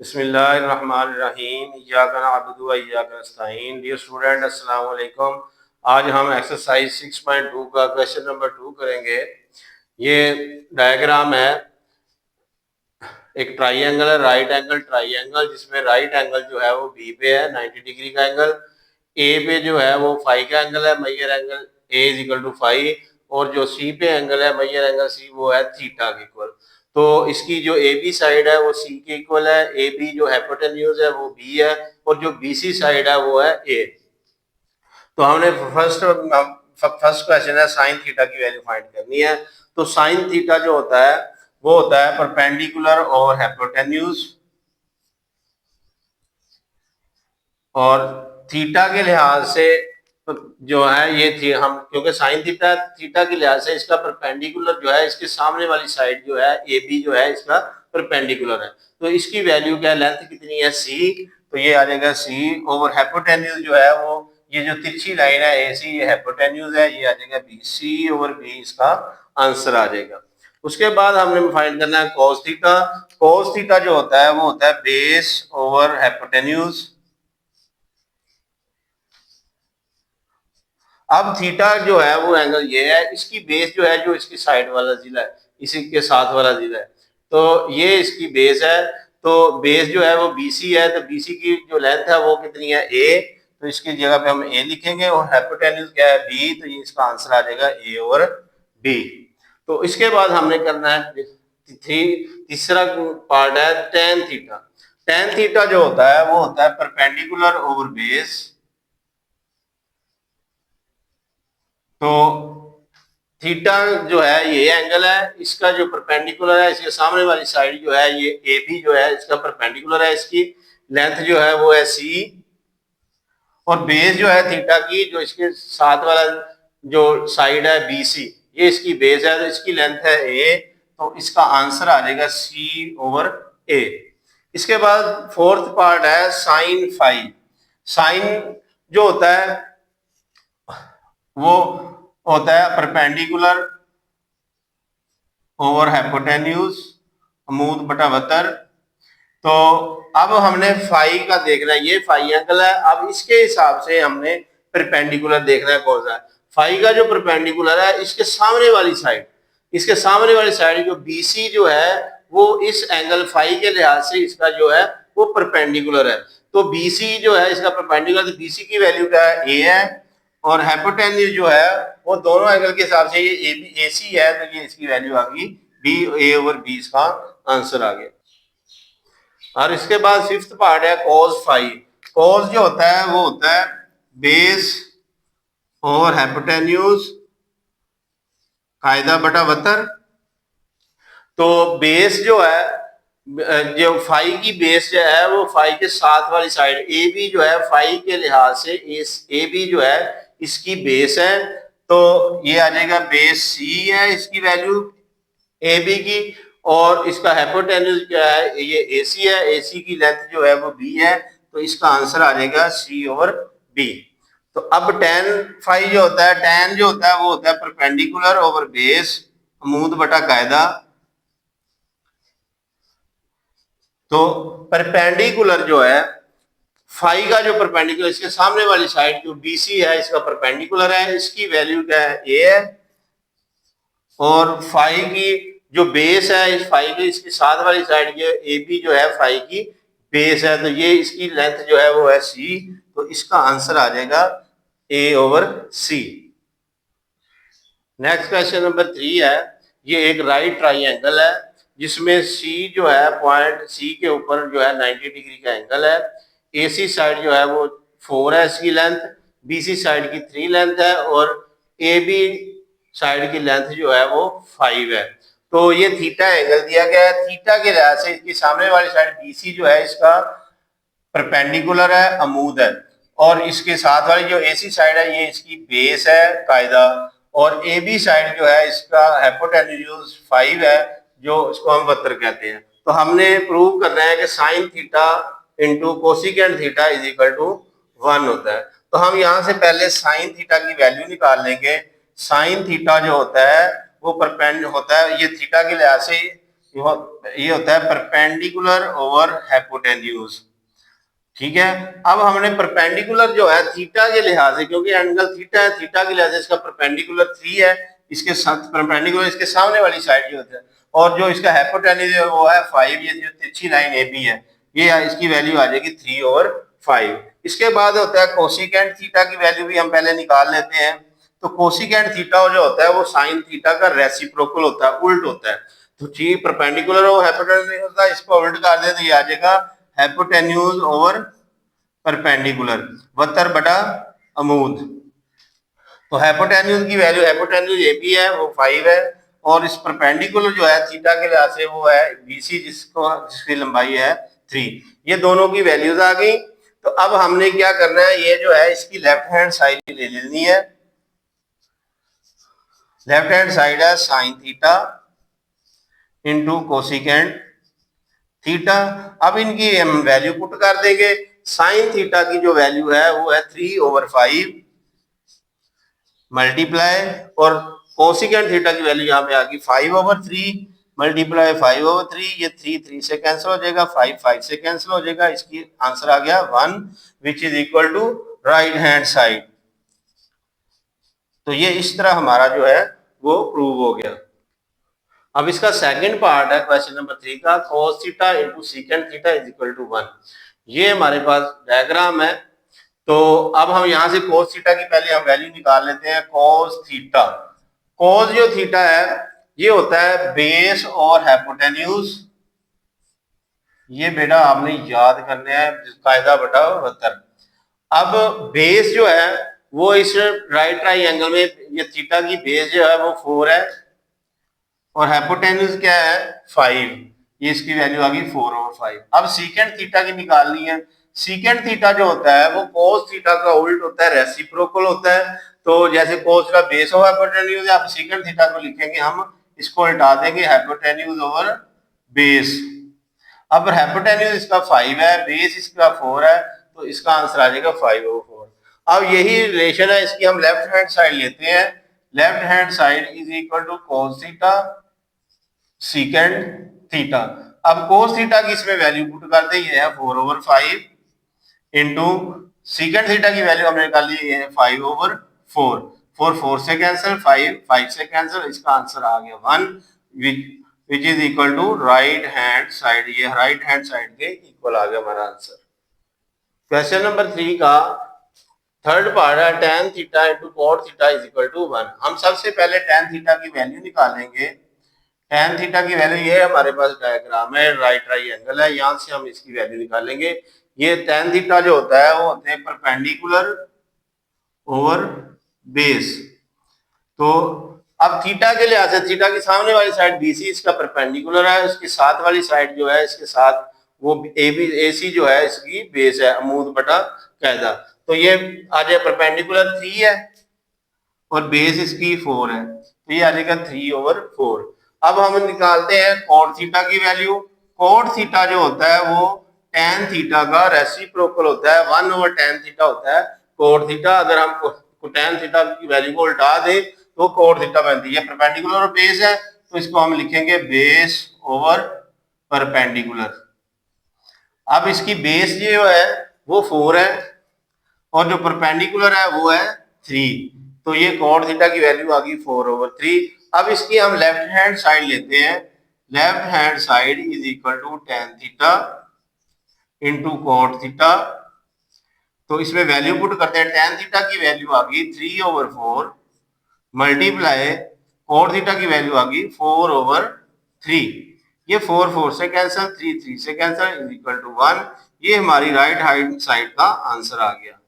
बिस्मिल्लाहिर्रहमानिर्रहीम इय्याका नअबुदु व इय्याका नस्तईन। Dear student, अस्सलाम वालेकुम। आज हम एक्सरसाइज 6.2 का क्वेश्चन नंबर 2 करेंगे। ये डायग्राम है, एक ट्राइंगल है, राइट एंगल ट्राइंगल, जिसमें राइट एंगल जो है वो बी पे है 90 डिग्री का एंगल, ए पे जो है वो फाई का एंगल है, major angle A is equal to phi, और जो सी पे एंगल है, मेजर एंगल सी, वो है थीटा के इक्वल। तो इसकी जो ए बी साइड है वो सी के इक्वल है, ए बी जो हाइपोटेन्यूज है वो बी है, और जो बी सी साइड है वो है ए। तो हमने फर्स्ट क्वेश्चन है साइन थीटा की वैल्यू फाइंड करनी है। तो साइन थीटा जो होता है वो होता है परपेंडिकुलर और हाइपोटेन्यूज, और थीटा के लिहाज से जो है ये थी हम, क्योंकि साइन थीटा थीटा के लिहाज से इसका परपेंडिकुलर जो है, इसके सामने वाली साइड जो है ए बी जो है इसका परपेंडिकुलर है। तो इसकी वैल्यू क्या है, लेंथ कितनी है सी, तो ये आ जाएगा सी ओवर हाइपोटेन्यूज जो है वो, ये जो तिरछी लाइन है ए सी, ये हाइपोटेन्यूज है, ये आ जाएगा बी सी ओवर बी, इसका आंसर आ जाएगा। उसके बाद हमने फाइंड करना है कॉस थीटा। कॉस थीटा जो होता है वो होता है बेस ओवर हाइपोटेन्यूज। अब थीटा जो है वो एंगल ये है, इसकी बेस जो है, जो इसकी साइड वाला जिला है, इसी के साथ वाला जिला है, तो ये इसकी बेस है। तो बेस जो है वो बीसी है, तो बीसी की जो लेंथ है वो कितनी है, ए, तो इसकी जगह पे हम ए लिखेंगे, और हाइपोटेन्यूज क्या है, बी, तो ये इसका आंसर आ जाएगा ए ओवर बी। तो इसके बाद हमने करना है तीसरा पार्ट है टेन थीटा। टेन थीटा जो होता है वो होता है परपेंडिकुलर ओवर बेस। तो थीटा जो है ये एंगल है, इसका जो परपेंडिकुलर है, इसके सामने वाली साइड जो है ये ए बी जो है इसका परपेंडिकुलर है, इसकी लेंथ जो है वो है सी, और बेस जो है थीटा की, जो इसके साथ वाला जो साइड है बी सी, ये इसकी बेस है, तो इसकी लेंथ है ए, तो इसका आंसर आ जाएगा सी ओवर ए। इसके बाद फोर्थ पार्ट है साइन फाई। साइन जो होता है वो होता है परपेंडिकुलर ओवर हाइपोटेन्यूज, अमूद बटा वतर। तो अब हमने फाई का देखना है, ये फाई एंगल है। अब इसके हिसाब से हमने परपेंडिकुलर देखना है कौन सा है। फाई का जो परपेंडिकुलर है, इसके सामने वाली साइड, इसके सामने वाली साइड जो बीसी जो है वो इस एंगल फाई के लिहाज से इसका जो है वो परपेंडिकुलर है। तो बीसी जो है इसका परपेंडिकुलर, तो बीसी की वैल्यू क्या है, ए है, और हाइपोटेन्यूज जो है वो दोनों एंगल के हिसाब से ये ए सी है, तो ये इसकी वैल्यू आ गई बी, ए ओवर बी, इसका आंसर आ गया। और इसके बाद फिफ्थ पार्ट है कॉस फाई। कॉस जो होता है वो होता है बेस ओवर हाइपोटेन्यूज, कायदा बटा वतर। तो बेस जो है, जो फाई की बेस जो है वो फाई के साथ वाली साइड ए बी जो है, फाई के लिहाज से ए बी जो है इसकी बेस है, तो ये आ जाएगा बेस सी है इसकी वैल्यू ए बी की, और इसका हाइपोटेन्यूज क्या है, ये ए सी है, ए सी की लेंथ जो है वो बी है, तो इसका आंसर आ जाएगा सी ओवर बी। तो अब टेन फाई जो होता है, टेन जो होता है वो होता है परपेंडिकुलर ओवर बेस, अमूद बटा कायदा। तो परपेंडिकुलर जो है, फाई का जो परपेंडिकुलर, इसके सामने वाली साइड जो बीसी है इसका परपेंडिकुलर है, इसकी वैल्यू क्या है, ए है, और फाई की जो बेस है इस फाई के, इसकी साथ वाली साइड ये ए बी जो है फाई की बेस है, तो ये इसकी लेंथ जो है वो है सी, तो इसका आंसर आ जाएगा ए ओवर सी। नेक्स्ट क्वेश्चन नंबर 3 है। ये एक राइट ट्राइंगल है जिसमें सी जो है, पॉइंट सी के ऊपर जो है 90 डिग्री का एंगल है, ए सी साइड जो है वो 4 है इसकी लेंथ, बी सी साइड की 3 लेंथ है, और ए बी साइड की लेंथ जो है वो 5 है। तो ये थीटा एंगल दिया गया है, थीटा के लिहाज से इसकी सामने वाली साइड बी सी जो है इसका परपेंडिकुलर है, अमूद है, और इसके साथ वाली जो ए सी साइड है ये इसकी बेस है, कायदा, और ए बी साइड जो है इसका हाइपोटेन्यूज 5 है, जो इसको हम वक्र कहते हैं। तो हमने प्रूव करना है कि sine theta into cosecant theta is equal to 1 होता है। तो हम यहाँ से पहले साइन थीटा की वैल्यू निकाल लेंगे। साइन थीटा जो होता है वो परपेंड होता है, ये थीटा के लिहाज से ये होता है परपेंडिकुलर ओवर हाइपोटेन्यूज। ठीक है, अब हमने परपेंडिकुलर जो है थीटा के लिहाज से, क्योंकि एंगल थीटा है, थीटा के लिहाज से इसका परपेंडिकुलर 3 है, इसके साथ परपेंडिकुलर इसके सामने वाली साइड जो होता है, और जो इसका हाइपोटेन्यूज है वो है 5। ये जो तिरछी लाइन ए बी है, ये इसकी वैल्यू आ जाएगी 3/5। इसके बाद होता है कोसिकेंट थीटा की वैल्यू भी हम पहले निकाल लेते हैं। तो कोसिकेंट थीटा जो होता है वो साइन थीटा का रेसिप्रोकल होता है, उल्ट होता है। तो जी परपेंडिकुलर और हाइपोटेन्यूज होता है, इसको उल्ट कर दे तो ये आ जाएगा हाइपोटेन्यूज ओवर परपेंडिकुलर, वतर बटा अमूद। तो हाइपोटेन्यूज की वैल्यू, हाइपोटेन्यूज ए बी है वो 5 है, और इस परपेंडिकुलर जो है थीटा के लिहाज से वो है बीसी, जिसकी लंबाई है 3। ये दोनों की वैल्यूज आ गई। तो अब हमने क्या करना है, ये जो है इसकी लेफ्ट हैंड साइड ले लेनी है। लेफ्ट हैंड साइड है sign theta into cosecant theta. अब इनकी हम वैल्यू पुट कर देंगे। साइन थीटा की जो वैल्यू है वो है 3/5 मल्टीप्लाई, और कोसिकेंट थीटा की वैल्यू यहाँ पे आ गई 5/3 मल्टीप्लाई 5/3। ये 3 से कैंसिल हो जाएगा, 5 से कैंसिल हो जाएगा, इसकी आंसर आ गया 1 which is equal to right hand side. तो ये इस तरह हमारा जो है वो प्रूव हो गया। अब इसका सेकंड पार्ट है क्वेश्चन नंबर 3 का, cos theta into secant theta is equal to 1। ये हमारे पास डायग्राम है। तो अब हम यहां से cos थीटा की पहले हम वैल्यू निकाल लेते हैं। cos थीटा, cos जो थीटा है ये होता है बेस और हाइपोटेन्यूज। ये बेटा आपने याद करना है, कायदा बटा 72। अब बेस जो है वो इस राइट ट्राइंगल में, ये थीटा की बेस जो है वो 4 है, और हाइपोटेन्यूज क्या है 5। ये इसकी वैल्यू आ गई 4/5। अब सीकेंट थीटा की निकालनी है। सीकेंट थीटा जो होता है वो कोस थीटा का उल्ट होता है, रेसिप्रोकल होता है। तो जैसे कोस का बेस हो हाइपोटेन्यूज है, अब सीकेंट थीटा को लिखेंगे हम, इसको हटा देंगे, हाइपोटेन्यूज ओवर बेस। अब हाइपोटेन्यूज इसका 5 है, बेस इसका 4 है, तो इसका आंसर आ जाएगा 5/4। अब यही रिलेशन है, इसकी हम लेफ्ट हैंड साइड लेते हैं। Left hand side is equal to cos theta secant theta. अब कोस थीटा की इसमें वैल्यू पुट करते हैं, ये है 4/5 इंटू सीकेंट थीटा की वैल्यू हमने निकाली, ये है 5/4। 4 से कैंसिल, 5 से कैंसिल, इसका आंसर आ गया 1 which is equal to right hand side. ये राइट हैंड साइड के इक्वल आ गया हमारा आंसर। क्वेश्चन नंबर 3 का थर्ड पार्ट है tan theta into cot theta is equal to 1। हम सबसे पहले tan थीटा की वैल्यू निकालेंगे। tan थीटा की वैल्यू, ये हमारे पास डायग्राम है, राइट ट्राइंगल है, यहां से हम इसकी वैल्यू निकालेंगे। ये tan थीटा जो होता है वो होते हैं परपेंडिकुलर ओवर बेस। तो अब थीटा के लिहाज से, थीटा की सामने वाली साइड BC इसका परपेंडिकुलर है, उसकी साथ वाली साइड जो है इसके साथ वो AC जो है इसकी बेस है, अमूद बटा कायदा। तो ये आ जाए परपेंडिकुलर 3 है और बेस इसकी 4 है, तो ये आ जाएगा 3/4। अब हम निकालते हैं cot थीटा की वैल्यू। cot थीटा जो होता है वो tan थीटा का रेसिप्रोकल होता है, 1/tan थीटा होता है cot थीटा। अगर हम tan थीटा की वैल्यू को उल्टा दे तो cot थीटा बनती है। परपेंडिकुलर और बेस है, तो इसको हम लिखेंगे बेस ओवर परपेंडिकुलर। अब इसकी बेस जो है वो 4 है और जो परपेंडिकुलर है वो है 3, तो ये cot थीटा की वैल्यू आ गई 4/3। अब इसकी हम लेफ्ट हैंड साइड लेते हैं। Left hand side is equal to tan theta into cot theta. तो इसमें वैल्यू पुट करते हैं, tan थीटा की वैल्यू आ गई 3/4 मल्टीप्लाई cot थीटा की वैल्यू आ गई 4/3। ये 4 से कैंसिल, 3 से कैंसिल इज इक्वल टू 1। ये हमारी राइट हैंड साइड का आंसर आ गया।